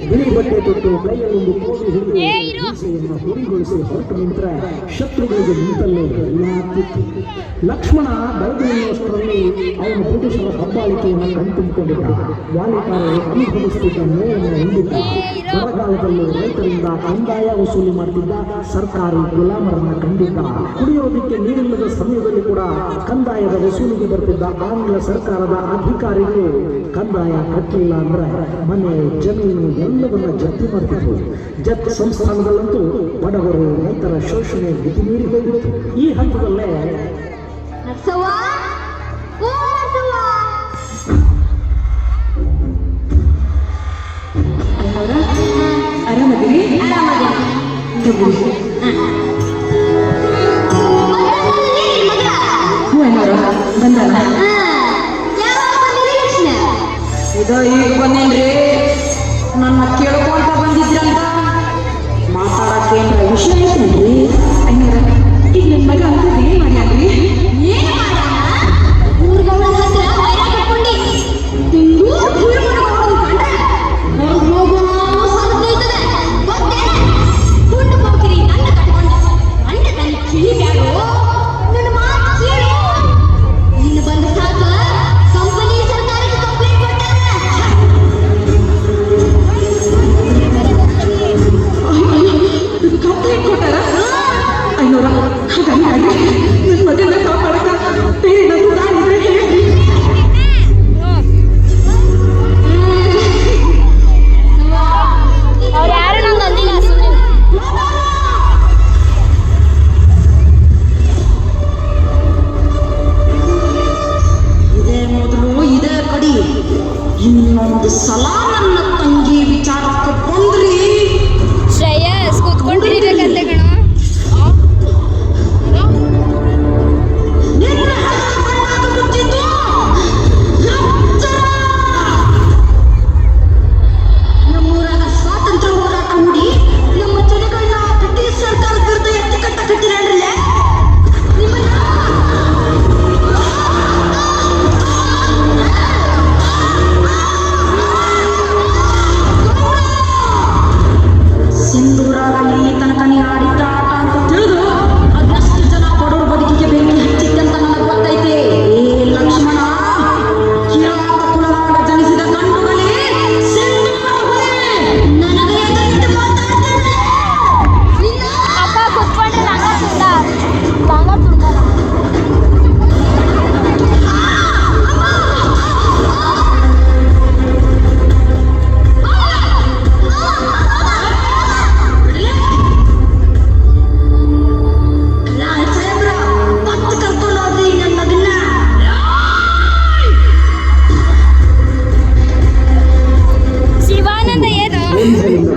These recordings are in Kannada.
ಬಿಳಿ ಬಟ್ಟೆ ತೊಟ್ಟು ಕೈಯಲ್ಲೊಂದು ಕೋಡಿ ಹಿಡಿದು ಮೀಸೆಯನ್ನು ಹುರಿಗೊಳಿಸಿ ಹೊರಟು ನಿಂತರೆ ಶತ್ರುಗಳಿಗೆ ನಿಂತಲ್ಲೇ ಎಲ್ಲ ಆಗ್ತಿತ್ತು. ಲಕ್ಷ್ಮಣ ಬೆಳೆದು ನಿಲ್ಲುವಷ್ಟರಲ್ಲಿ ಅವನು ಬ್ರಿಟಿಷರ ದಬ್ಬಾಳಿಕೆಯನ್ನು ಕಣ್ತುಂಬಿಕೊಂಡಿದ್ದ. ವಾಲಿಕಾರರು ಅನುಭವಿಸುತ್ತಿದ್ದ ನೋವನ್ನು ಹೊಂದಿದ್ದ. ಬರಗಾಲದಲ್ಲಿ ರೈತರಿಂದ ಕಂದಾಯ ವಸೂಲಿ ಮಾಡುತ್ತಿದ್ದ ಸರ್ಕಾರಿ ಗುಲಾಮರನ್ನ ಕಂಡಿದ್ದ. ಕುಡಿಯೋದಕ್ಕೆ ನೀರಿಲ್ಲದ ಸಮಯದಲ್ಲಿ ಕೂಡ ಕಂದಾಯದ ವಸೂಲಿಗೆ ಬರ್ತಿದ್ದ ಆಂಗ್ಲ ಸರ್ಕಾರದ ಅಧಿಕಾರಿಗಳು ಕಂದಾಯ ಕಟ್ಟಲಿಲ್ಲ ಅಂದ್ರೆ ಮನೆ ಜಮೀನು ಎಲ್ಲವನ್ನ ಜಪ್ತಿ ಮಾಡ್ತಿದ್ರು. ಜತ್ ಸಂಸ್ಥಾನದಲ್ಲಂತೂ ಬಡವರು ರೈತರ ಶೋಷಣೆ ಮಿತಿ ಮೀರಿ ಹೋಗಿತ್ತು. ಈ ಹಂತದಲ್ಲೇ ಆರಾಮದಿರಿ? ಬಂದಲ್ಲ ಇದು ಈಗ ಬಂದೇನ್ರಿ. ನನ್ನ ಕೇಳ್ಕೊಂತ ಬಂದಿದ್ರಂತ ಮಾತಾಡಕ್ಕೇನ್ರ ವಿಷಯ ಐತೇನ್ರಿ? ಅಯ್ಯರ ಈಗ ನನ್ನ ಮಗ ಅಂತದ್ದು ಏನ್ ಮಾಡ್ಯಾನ್ರಿ? ಇನ್ನೊಂದು ಸಲ ನನ್ನ ತಂಗಿ ವಿಚಾರಕ್ಕೆ ಬಂದ್ರಿ ಶ್ರೇಯಸ್ ಕೂತ್ಕೊಂಡಿರ್ಬೇಕಂತೆ ಕಣ. ನಮ್ಮೂರಾಗ ಸ್ವಾತಂತ್ರ್ಯ ಹೋರಾಟ ಮಾಡಿ ನಮ್ಮ ಜನಗಳನ್ನ ಬ್ರಿಟಿಷ್ ಸರ್ಕಾರದ ವಿರುದ್ಧ ಎತ್ತಿ ಕಟ್ಟಿರಲ್ಲ. ಸಿಂಧೂರಾಗ ಇಲ್ಲಿ ತನಕ ನೀ ಆಡಿದ್ದ ಆಟ ಅಂತ ತಿಳಿದು ಅದಷ್ಟು ಜನ ಬಡವ್ರ ಬದುಕಿಗೆ ಬೆಂಕಿ ಹಚ್ಚಿದ್ದಂತ ನನಗೆ ಗೊತ್ತೈತೆ. ಏ ಲಕ್ಷ್ಮಣ, ಕಿರಾತ ಕುಲನಾಡ ಜನಿಸಿದ ಗಂಡುಗಳೇ ನನಗೆ ಎದುರಿಟ್ಟು ಮಾತಾಡ್ತೇನೆ. ಅಪ್ಪ ಕೂತ್ಕೊಂಡ್ರೆ ಲಂಗ ತುಂಡಲ್ಲ.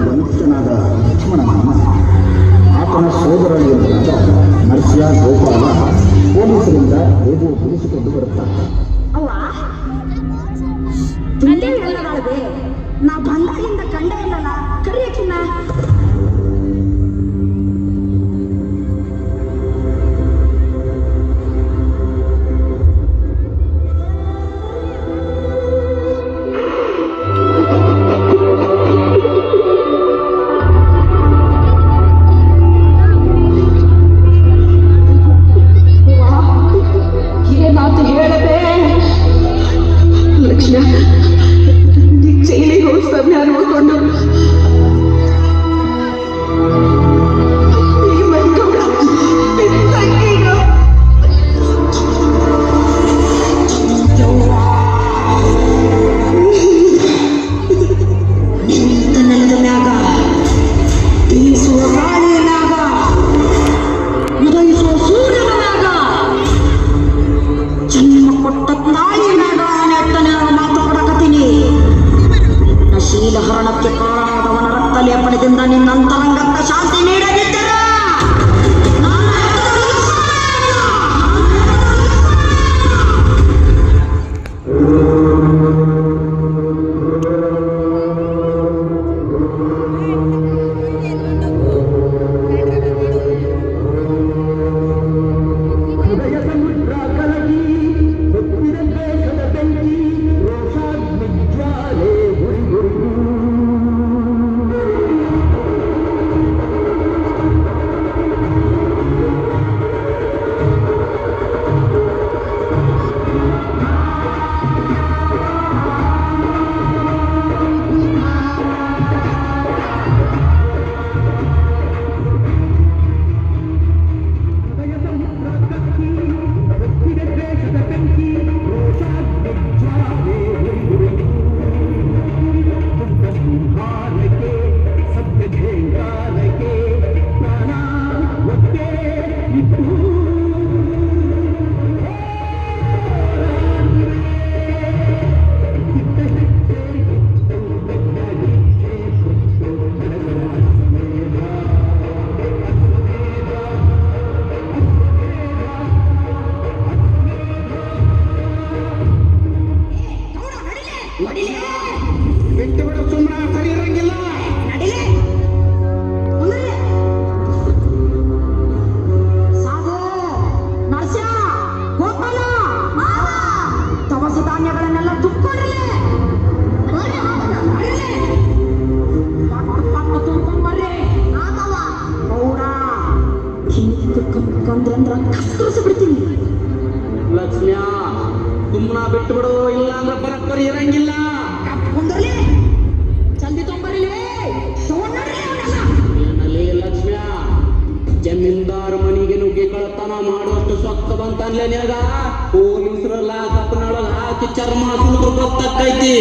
ವಂಚಿತನಾದ ಲಕ್ಷ್ಮಣನ ಆತನ ಸೋದರಳಿಯರಾದ ನರಸಿಂಹ ಗೋಪಾಲ ಪೊಲೀಸರಿಂದ ಹೇಗೂ ಬಿಡಿಸಿಕೊಂಡು ಬರುತ್ತಾರೆ. ನಾ ಬಂದಾಗಿಂದ ಕಂಡೇ ಇಲ್ಲಲ್ಲ, ಕರಿಯಕಿನ್ನ ಏನಾತು ಹೇಳದೆ ಲಕ್ಷ್ಯ ಜೈಲಿಗೆ ಹೋಗಿ ಸಮಯ ನೋಡ್ಕೊಂಡು ನೆಲದ ಮ್ಯಾಗ ಬೀಸುವ ಗಾಳಿಯ ಮ್ಯಾಗ ಉದಯಿಸುವ ಸೂರ್ಯನ ಮ್ಯಾಗ ಜನ್ಮ ಕೊಟ್ಟ ತಾಯಿಯ ಮ್ಯಾಗ ನೆಟ್ಟನೆ ಮಾತು ಕೊಡಕತ್ತೀನಿ. ಶೀಲ ಹರಣಕ್ಕೆ ಕಾರಣವಾದವನ ರಕ್ತ ಲೇಪನದಿಂದ ನಿನ್ನ ಅಂತರಂಗಕ್ಕೆ ಶಾಂತಿ ನೀಡದಿದ್ದರೆ ಕಳ್ಳತನ ಮಾಡುವಷ್ಟು ಸೊಕ್ಕ ಬಂತನ್ಲೆ ನಿನಗ ಪೊಲೀಸರ ಲಾಕಪ್ನೊಳಗ ಹಾಕಿ ಚರ್ಮ ಸುಲಿದ್ರು ಗೊತ್ತಾಕೈತಿ.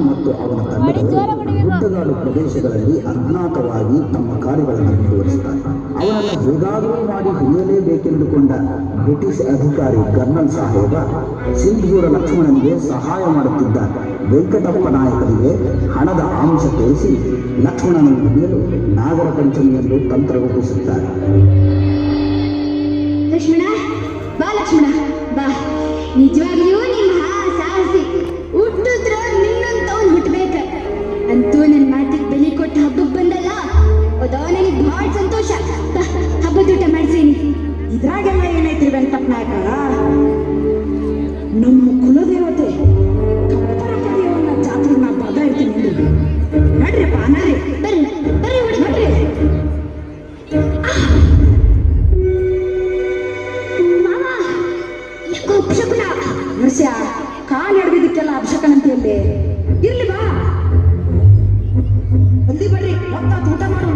ಮತ್ತು ಅವನ ತಂಡಗಳು ಗುಡ್ಡಗಾಡು ಪ್ರದೇಶಗಳಲ್ಲಿ ಅಜ್ಞಾತವಾಗಿ ತಮ್ಮ ಕಾರ್ಯಗಳನ್ನು ನಿರ್ವಹಿಸುತ್ತಾರೆ. ಅವನನ್ನು ಹೇಗಾದರೂ ಮಾಡಿ ಹಿಡಿಯಲೇಬೇಕೆಂದುಕೊಂಡ ಬ್ರಿಟಿಷ್ ಅಧಿಕಾರಿ ಕರ್ನಲ್ ಸಾಹೇಬ ಸಿಂಧೂರ ಲಕ್ಷ್ಮಣನಿಗೆ ಸಹಾಯ ಮಾಡುತ್ತಿದ್ದ ವೆಂಕಟಪ್ಪ ನಾಯಕನಿಗೆ ಹಣದ ಆಮಿಷ ತೋರಿಸಿ ಲಕ್ಷ್ಮಣನನ್ನು ಹಿಡಿಯಲು ನಾಗರ ಪಂಚಮಿಯಂದು ತಂತ್ರ ರೂಪಿಸುತ್ತಾರೆ. ಲಕ್ಷ್ಮಣ ಬಾ, ಲಕ್ಷ್ಮಣ ಬಾ. ನಿಜವಾಗ್ಲೂ ನಿಮ್ಮ ಸಾಹಸಿ ಹುಟ್ಟಿದ್ರ ನಿನ್ನಂತವ್ನು ಹುಟ್ಟಬೇಕ. ಅಂತೂ ನನ್ನ ಮಾತಿಗೆ ಬೆಲೆ ಕೊಟ್ಟು ಹಬ್ಬಕ್ಕೆ ಬಂದಲ್ಲ, ಅದೋ ನನಗೆ ಭಾಳ ಸಂತೋಷ. ಹಬ್ಬದ ಊಟ ಮಾಡಿಸೀನಿ. ಇದ್ರಾಗೆಲ್ಲ ಏನೈತ್ರಿ ವೆಂಕಟಪ್ಪ ನಾಯಕ? ನಮ್ಮ ಕುಲದೇವತೆ ಕಪ್ಪರಪಡಿಯವನ್ನ ಜಾತ್ರೆ ನಾ ಪದ ಇರ್ತೀನಿ. ನಡ್ರಿಪ್ಪ ನಡ್ರಿ, ಬರ್ರಿ ಬರ್ರಿ ಹುಡುಗ ನಡ್ರಿ. ಮಾವ, ಯಾಕೋ ಅಪಶಕುನ. ನರ್ಸ್ಯ, ಕಾಲು ಹಿಡಿದಿದ್ದಕ್ಕೆಲ್ಲ ಅಭಿಷೇಕನಂತೆಯಲ್ಲಿ ಇರ್ಲಿ ಬಾ. ಅಲ್ಲಿ ಬರ್ರಿ, ಹೊತ್ತಾತು, ಊಟ ಮಾಡೋಣ.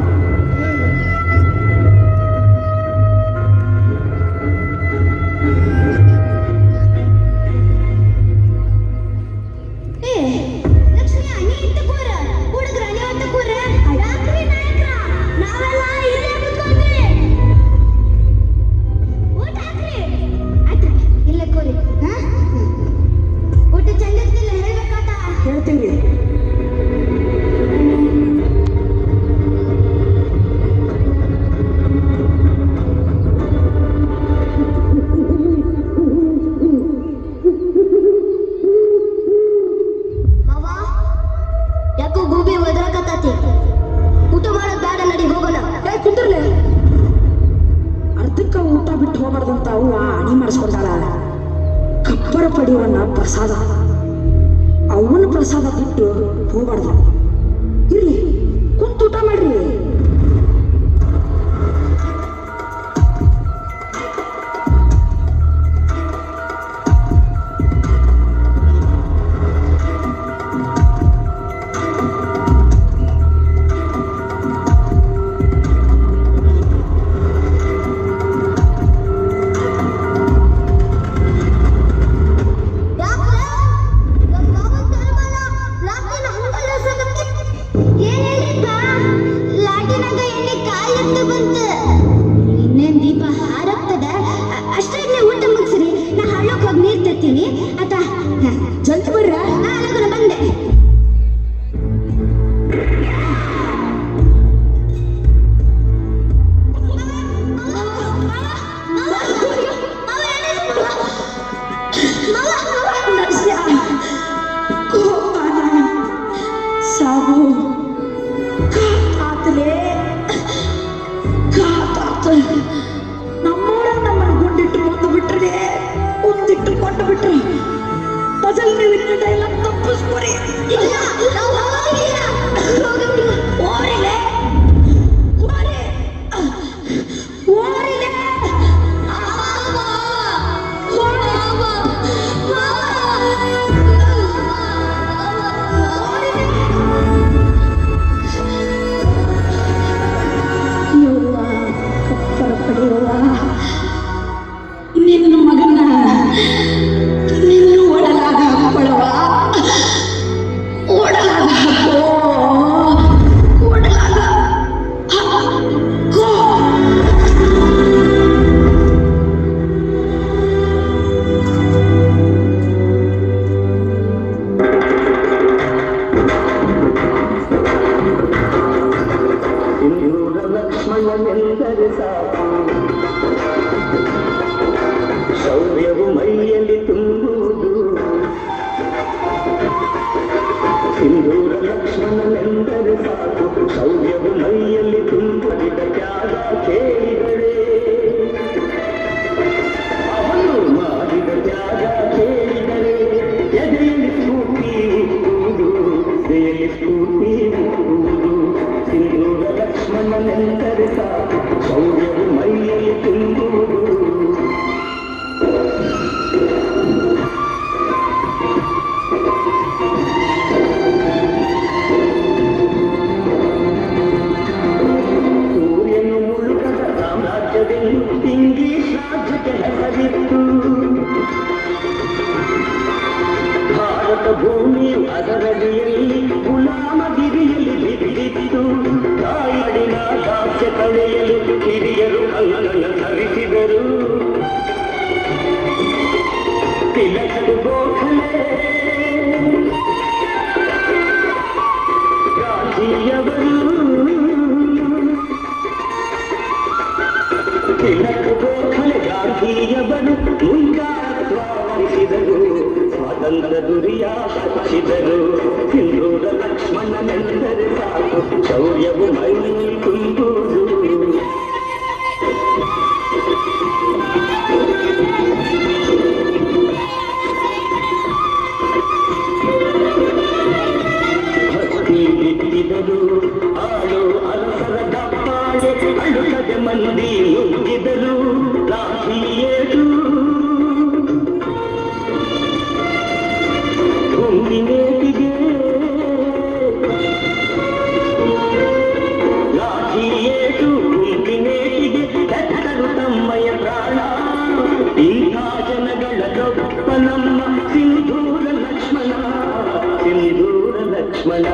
ಹೇಳ್ತೀವಿ. ಯಾಕೋ ಗೋಬಿ ಒದರಾಕತ್ತೈತಿ. ಊಟ ಮಾಡೋದ್ ಬೇಡ, ನಡಿ ಹೋಗೋಣ. ಕುಂದ್ರಲೆ. ಅರ್ಧಕ್ಕ ಊಟ ಬಿಟ್ಟು ಹೋಗ್ಬಾರ್ದಂತ ಅವ್ವ ಅಣಿ ಮಾಡಿಸ್ಕೊಂಡಾಳ. ಕಪ್ಪರ ಪಡಿಯವನ್ನ ಪ್ರಸಾದ, ಅವನ ಪ್ರಸಾದ ಬಿಟ್ಟು ಹೋಗ್ಬಾರ್ದು. ಇರ್ಲಿ, ಕುಂತು ಊಟ ಮಾಡ್ರಿ. ಇನ್ನೇನ್ ದೀಪ ಹಾರಾಗ್ತದ. ಅಷ್ಟಾಗ್ಲೇ ಊಟ ಮುಗಿಸ್ರಿ, ನಾ ಹಳ್ಳಕ್ಕೆ ಹೋಗಿ ನೀರ್ ತರ್ತೀನಿ. ಆತ ಜಲ್ದಿ ಬರ್ರ. ನಾನು ಬಂದೆ. ಸಾಬು ಕಾತಾತಲೇ, ಕಾತಾತ. ನಮ್ಮೂರ ನಮ್ಮನ್ನು ಗುಂಡಿಟ್ಟು ಕೊಂದು ಬಿಟ್ರೆ, ಒಂದಿಟ್ಟು ಕೊಂಡು ಬಿಟ್ರೆ ಪಜಲ್ ನೀವು ಡೈಲಾಗ್ ತಪ್ಪಿಸ್ಕೊರಿ. ಇಲ್ಲ, ನಾವು ಹೋಗೋದಿಲ್ಲ. ಓರಿಲೆ ಓರಿ ಓರಿಲೆ. ಯವ್ವ, ಕಪ್ಪರ ಪಡೆಯುವ ನಿನ್ನ ಮಗನ ನಿನ್ನ ಒಳಲಾಗ ಹಾಕೊಳ್ಳುವ. ಶೌರ್ಯವು ಮೈಯಲ್ಲಿ ತುಂಬುವುದು ಸಿಂಧೂರ ಲಕ್ಷ್ಮಣನೆಂದರೆ ಸಾಕು ಶೌರ್ಯವು ಮೈಯಲ್ಲಿ ತುಂಬುತ್ತಿದ್ದ ತ್ಯಾಗ ಕೇಳಿದರೆ ಅವನು ಮಾಡಿದ ತ್ಯಾಗ ಕೇಳಿದರೆ ಎದೆಯಲ್ಲಿ ಸ್ಫೂರ್ತಿ ಹುಟ್ಟುವುದು ಎದೆಯಲ್ಲಿ ಸ್ಫೂರ್ತಿ ಹುಟ್ಟುವುದು ಸಿಂಧೂರ ಲಕ್ಷ್ಮಣನೆಂದರೆ ಸಾಕು ಶೌರ್ಯವು ಮೈಯಲ್ಲಿ ತುಂಬುವುದು ಇಂಗ್ಲಿಷ್ ರಾಜ್ಯಕ್ಕೆ ಹೆಸರಿತ್ತು ಭಾರತ ಭೂಮಿಯು ಅದರಡಿಯಲ್ಲಿ ಗುಲಾಮಗಿರಿಯಲ್ಲಿ ಬಿದ್ದಿತ್ತು ತಾಯಿನ ದಾಸ್ಯ ತಳೆಯಲು ಹಿರಿಯರು ಕಲ್ಲನ್ನು ಧರಿಸಿದರು ತಿಲಕರು ಗೋಖಲೆ ಗಾಂಧಿಯವರು ಗೋಖಲೆ ಗಾಂಧಿಯವರು ಮುಂದಾರಿಸಿದರು ಸ್ವಾತಂತ್ರ್ಯ ದುರಿಯ ಹಚ್ಚಿದರು ಸಿಂಧೂರ ಲಕ್ಷ್ಮಣನೆಂದರೆ ಸಾಕು ಶೌರ್ಯವು ಮೈ ತುಂಬುವುದು ಭಕ್ತಿ ಬಿಟ್ಟಿದರು ಆಳು ಅರಸರ ದಪ್ಪಾಳೆ ಅಳುಕದೆ ಮಂದಿ ನುಗ್ಗಿದರು ಲಾಠಿಯೇಟು ಗುಂಡಿನೇಟಿಗೆ ಲಾಠಿಯೇಟು ಗುಂಡಿನೇಟಿಗೆ ಹೆತ್ತರು ತಮ್ಮಯ ಪ್ರಾಣ ಇಂಥ ಜನಗಳ ಗೊಪ್ಪ ನಮ್ಮ ಸಿಂಧೂರ ಲಕ್ಷ್ಮಣ ಸಿಂಧೂರ ಲಕ್ಷ್ಮಣ